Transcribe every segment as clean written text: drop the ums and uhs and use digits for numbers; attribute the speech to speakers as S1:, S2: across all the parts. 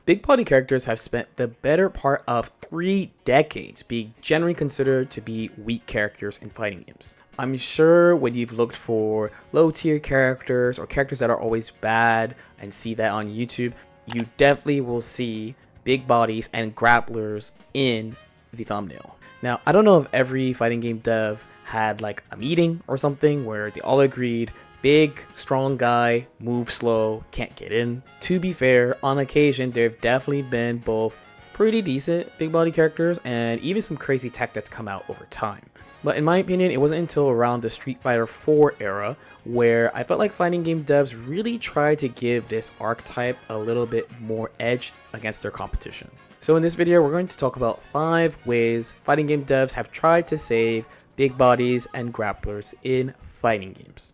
S1: Big body characters have spent the better part of 3 decades being generally considered to be weak characters in fighting games. I'm sure when you've looked for low tier characters or characters that are always bad and see that on YouTube, you definitely will see big bodies and grapplers in the thumbnail. Now, I don't know if every fighting game dev had like a meeting or something where they all agreed big, strong guy, move slow, can't get in. To be fair, on occasion, there have definitely been both pretty decent big body characters and even some crazy tech that's come out over time. But in my opinion, it wasn't until around the Street Fighter 4 era where I felt like fighting game devs really tried to give this archetype a little bit more edge against their competition. So in this video, we're going to talk about 5 ways fighting game devs have tried to save big bodies and grapplers in fighting games.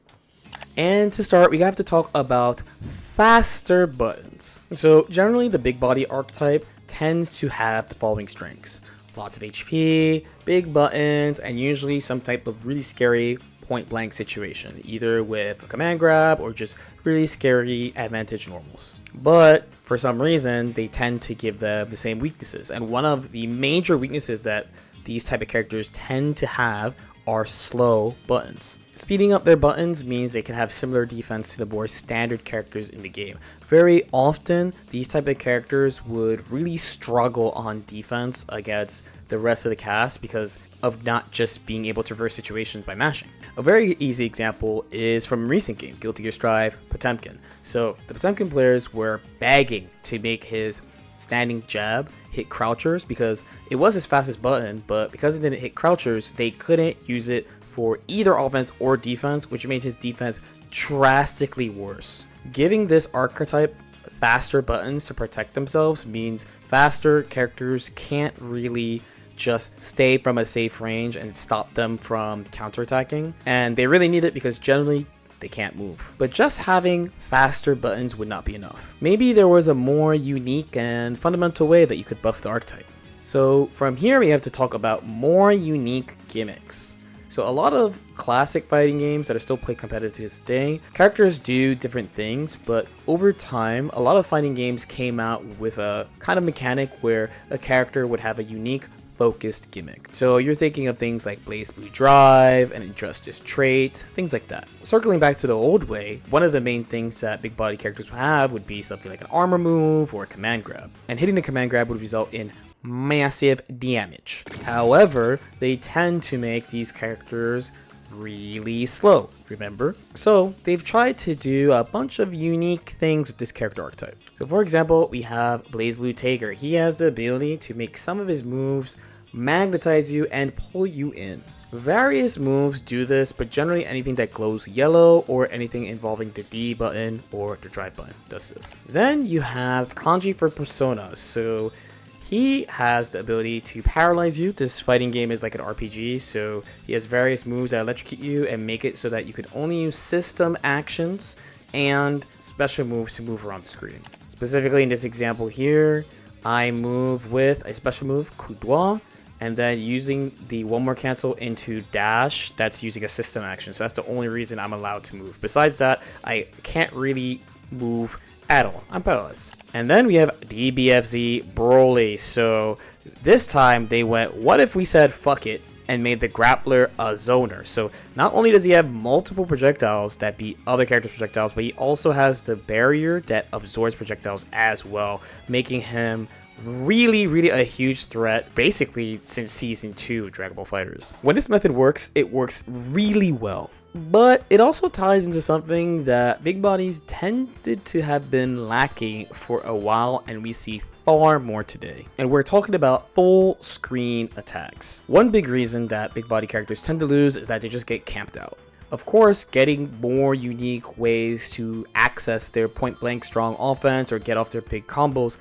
S1: And to start, we have to talk about faster buttons. So generally, the big body archetype tends to have the following strengths: lots of HP, big buttons, and usually some type of really scary point blank situation, either with a command grab or just really scary advantage normals. But for some reason, they tend to give them the same weaknesses. And one of the major weaknesses that these type of characters tend to have are slow buttons. Speeding up their buttons means they can have similar defense to the more standard characters in the game. Very often, these type of characters would really struggle on defense against the rest of the cast because of not just being able to reverse situations by mashing. A very easy example is from a recent game, Guilty Gear Strive, Potemkin. So the Potemkin players were begging to make his standing jab hit crouchers because it was his fastest button, but because it didn't hit crouchers, they couldn't use it for either offense or defense, which made his defense drastically worse. Giving this archetype faster buttons to protect themselves means faster characters can't really just stay from a safe range and stop them from counterattacking, and they really need it because generally they can't move. But just having faster buttons would not be enough. Maybe there was a more unique and fundamental way that you could buff the archetype. So from here we have to talk about more unique gimmicks. So a lot of classic fighting games that are still played competitive to this day, characters do different things, but over time, a lot of fighting games came out with a kind of mechanic where a character would have a unique focused gimmick. So you're thinking of things like Blaze Blue Drive, an Injustice trait, things like that. Circling back to the old way, one of the main things that big body characters would have would be something like an armor move or a command grab. And hitting the command grab would result in massive damage. However, they tend to make these characters really slow, remember? So they've tried to do a bunch of unique things with this character archetype. So for example, we have BlazBlue Tiger. He has the ability to make some of his moves magnetize you and pull you in. Various moves do this, but generally anything that glows yellow or anything involving the D button or the drive button does this. Then you have Kanji for Persona. So he has the ability to paralyze you. This fighting game is like an RPG, so he has various moves that electrocute you and make it so that you could only use system actions and special moves to move around the screen. Specifically in this example here, I move with a special move, Coup Droit, and then using the one more cancel into dash, that's using a system action. So that's the only reason I'm allowed to move. Besides that, I can't really move at all. I'm powerless. And then we have DBFZ Broly. So this time they went, what if we said fuck it and made the grappler a zoner? So not only does he have multiple projectiles that beat other characters' projectiles, but he also has the barrier that absorbs projectiles as well, making him really a huge threat basically since season 2 of Dragon Ball FighterZ. When this method works, it works really well. But it also ties into something that big bodies tended to have been lacking for a while, and we see far more today. And we're talking about full screen attacks. One big reason that big body characters tend to lose is that they just get camped out. Of course, getting more unique ways to access their point blank strong offense or get off their big combos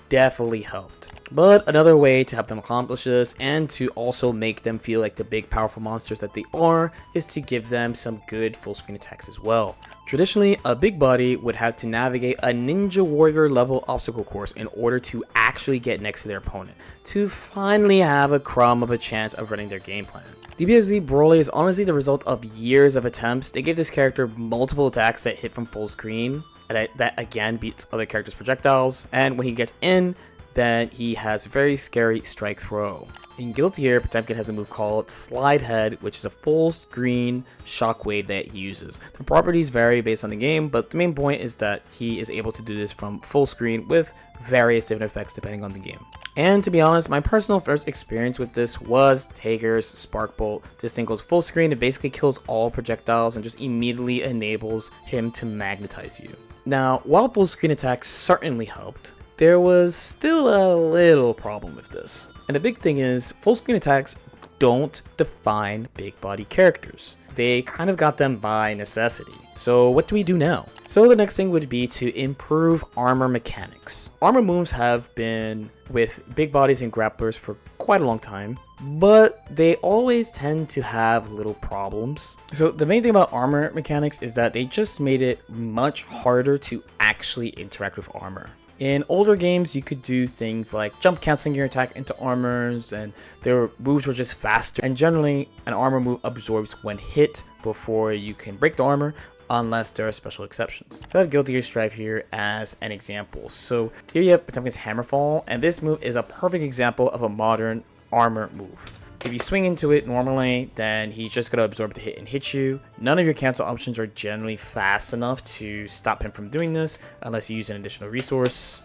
S1: definitely helped. But another way to help them accomplish this and to also make them feel like the big powerful monsters that they are is to give them some good full screen attacks as well. Traditionally, a big body would have to navigate a Ninja Warrior level obstacle course in order to actually get next to their opponent, to finally have a crumb of a chance of running their game plan. DBFZ Broly is honestly the result of years of attempts. They gave this character multiple attacks that hit from full screen, that again beats other characters' projectiles, and when he gets in, then he has a very scary strike throw. In Guilty Gear, Potemkin has a move called Slide Head, which is a full screen shockwave that he uses. The properties vary based on the game, but the main point is that he is able to do this from full screen with various different effects depending on the game. And to be honest, my personal first experience with this was Tager's Spark Bolt. This thing goes full screen, it basically kills all projectiles and just immediately enables him to magnetize you. Now, while full screen attacks certainly helped, there was still a little problem with this. And the big thing is, full screen attacks don't define big body characters. They kind of got them by necessity. So what do we do now? So the next thing would be to improve armor mechanics. Armor moves have been with big bodies and grapplers for quite a long time, but they always tend to have little problems. So the main thing about armor mechanics is that they just made it much harder to actually interact with armor. In older games, you could do things like jump canceling your attack into armors, and their moves were just faster. And generally, an armor move absorbs when hit before you can break the armor, unless there are special exceptions. So I have Guilty Gear Strive here as an example. So here you have Potemkin's Hammerfall, and this move is a perfect example of a modern armor move. If you swing into it normally, then he's just going to absorb the hit and hit you. None of your cancel options are generally fast enough to stop him from doing this, unless you use an additional resource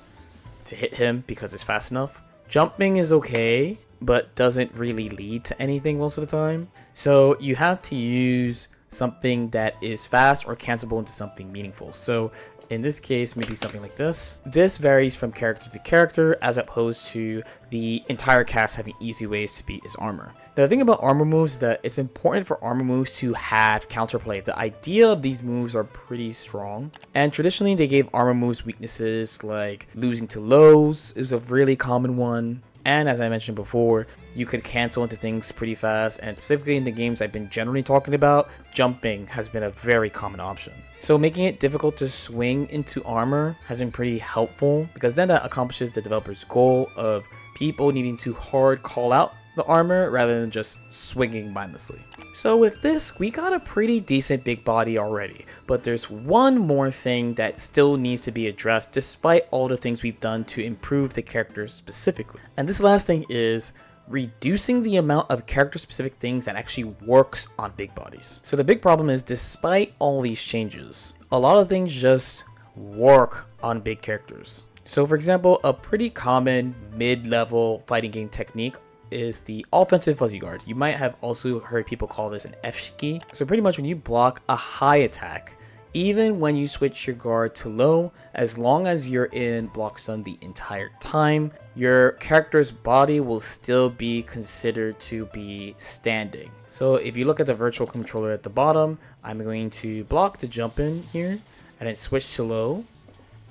S1: to hit him because it's fast enough. Jumping is okay, but doesn't really lead to anything most of the time. So you have to use something that is fast or cancelable into something meaningful. So in this case, maybe something like this. This varies from character to character as opposed to the entire cast having easy ways to beat his armor. Now, the thing about armor moves is that it's important for armor moves to have counterplay. The idea of these moves are pretty strong, and traditionally they gave armor moves weaknesses like losing to lows is a really common one. And as I mentioned before, you could cancel into things pretty fast, and specifically in the games I've been generally talking about, jumping has been a very common option. So making it difficult to swing into armor has been pretty helpful, because then that accomplishes the developer's goal of people needing to hard call out the armor rather than just swinging mindlessly. So with this, we got a pretty decent big body already, but there's one more thing that still needs to be addressed despite all the things we've done to improve the characters specifically. And this last thing is reducing the amount of character specific things that actually works on big bodies. So the big problem is, despite all these changes, a lot of things just work on big characters. So for example, a pretty common mid-level fighting game technique is the offensive fuzzy guard. You might have also heard people call this an F-key. So pretty much when you block a high attack, even when you switch your guard to low, as long as you're in block stun the entire time, your character's body will still be considered to be standing. So if you look at the virtual controller at the bottom, I'm going to block to jump in here and then switch to low,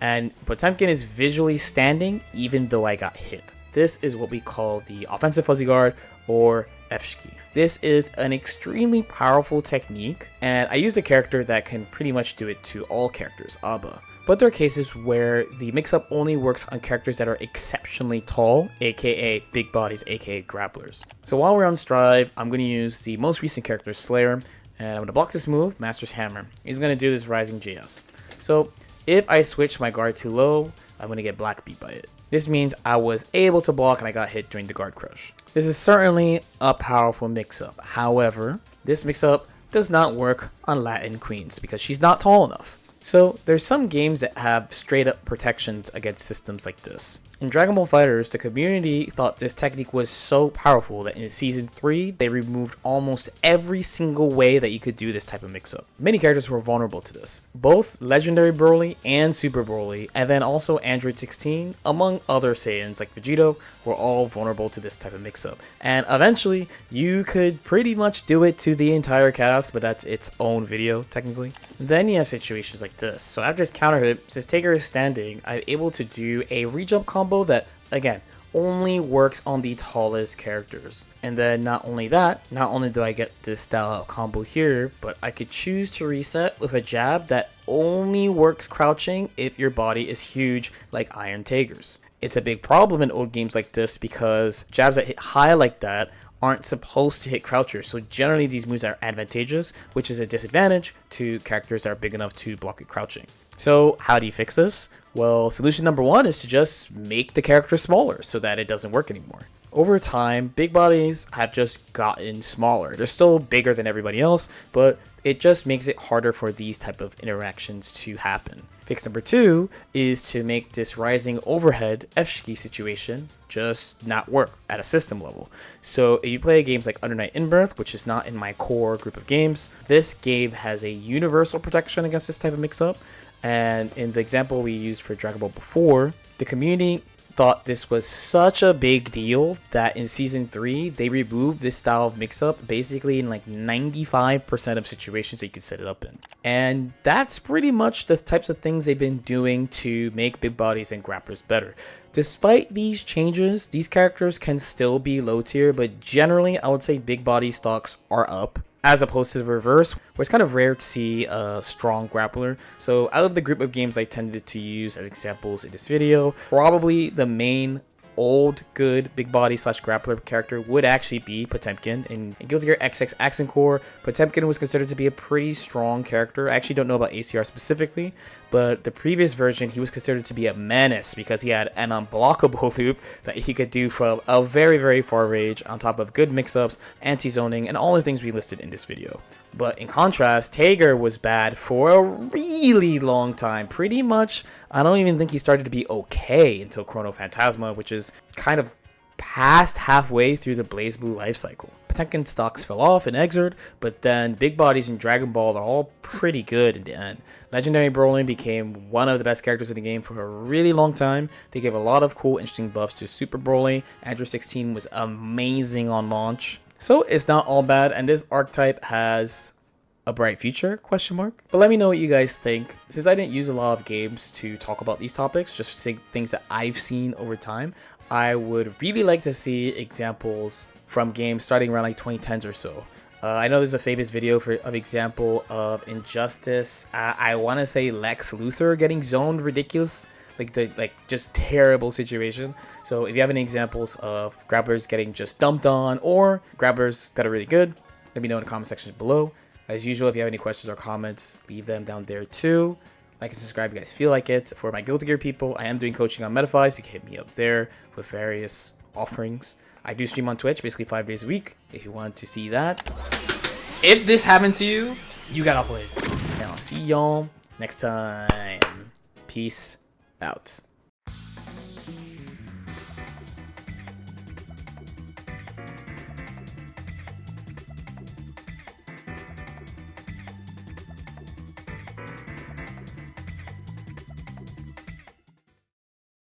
S1: and Potemkin is visually standing even though I got hit. This is what we call the offensive fuzzy guard, or F-key. This is an extremely powerful technique, and I used a character that can pretty much do it to all characters, Abba. But there are cases where the mix-up only works on characters that are exceptionally tall, aka big bodies, aka grapplers. So while we're on Strive, I'm going to use the most recent character, Slayer, and I'm going to block this move, Master's Hammer. He's going to do this Rising JS. So if I switch my guard to low, I'm going to get black beat by it. This means I was able to block and I got hit during the guard crush. This is certainly a powerful mix-up. However, this mix-up does not work on Latin Queens because she's not tall enough. So there's some games that have straight up protections against systems like this. In Dragon Ball FighterZ, the community thought this technique was so powerful that in Season 3, they removed almost every single way that you could do this type of mix-up. Many characters were vulnerable to this. Both Legendary Broly and Super Broly, and then also Android 16, among other Saiyans like Vegito, were all vulnerable to this type of mix-up. And eventually, you could pretty much do it to the entire cast, but that's its own video, technically. Then you have situations like this. So after this counter hit, since Taker is standing, I'm able to do a re-jump combo that, again, only works on the tallest characters. And then not only that, not only do I get this style of combo here, but I could choose to reset with a jab that only works crouching if your body is huge like Iron Tager's. It's a big problem in old games like this because jabs that hit high like that aren't supposed to hit crouchers, so generally these moves are advantageous, which is a disadvantage to characters that are big enough to block it crouching. So how do you fix this? Well, solution number one is to just make the character smaller so that it doesn't work anymore. Over time, big bodies have just gotten smaller. They're still bigger than everybody else, but it just makes it harder for these type of interactions to happen. Fix number two is to make this rising overhead F-ski situation just not work at a system level. So if you play games like LordKnight In-Birth, which is not in my core group of games, this game has a universal protection against this type of mix-up. And in the example we used for Dragon Ball before, the community thought this was such a big deal that in season 3 they removed this style of mix-up basically in like 95% of situations that you could set it up in. And that's pretty much the types of things they've been doing to make big bodies and grapplers better. Despite these changes, these characters can still be low tier, but generally I would say big body stocks are up, as opposed to the reverse, where it's kind of rare to see a strong grappler. So out of the group of games I tended to use as examples in this video, probably the main old good big body slash grappler character would actually be Potemkin. In Guilty Gear XX Accent Core, Potemkin was considered to be a pretty strong character. I actually don't know about ACR specifically, but the previous version he was considered to be a menace because he had an unblockable loop that he could do from a very, very far range on top of good mix-ups, anti-zoning, and all the things we listed in this video. But in contrast, Tager was bad for a really long time. Pretty much, I don't even think he started to be okay until Chrono Phantasma, which is kind of past halfway through the BlazBlue life cycle. Potemkin stocks fell off in Exert, but then big bodies in Dragon Ball are all pretty good in the end. Legendary Broly became one of the best characters in the game for a really long time. They gave a lot of cool, interesting buffs to Super Broly. Android 16 was amazing on launch. So it's not all bad, and this archetype has a bright future, question mark. But let me know what you guys think. Since I didn't use a lot of games to talk about these topics, just things that I've seen over time, I would really like to see examples from games starting around like 2010s or so. I know there's a famous video of example of Injustice. I want to say Lex Luthor getting zoned ridiculous, like just terrible situation. So if you have any examples of grapplers getting just dumped on or grapplers that are really good, let me know in the comment section below. As usual, if you have any questions or comments, leave them down there too. Like and subscribe if you guys feel like it. For my Guilty Gear people, I am doing coaching on Metaphies. So you can hit me up there with various offerings. I do stream on Twitch basically 5 days a week if you want to see that. If this happens to you, you gotta play. And I'll see y'all next time. Peace out.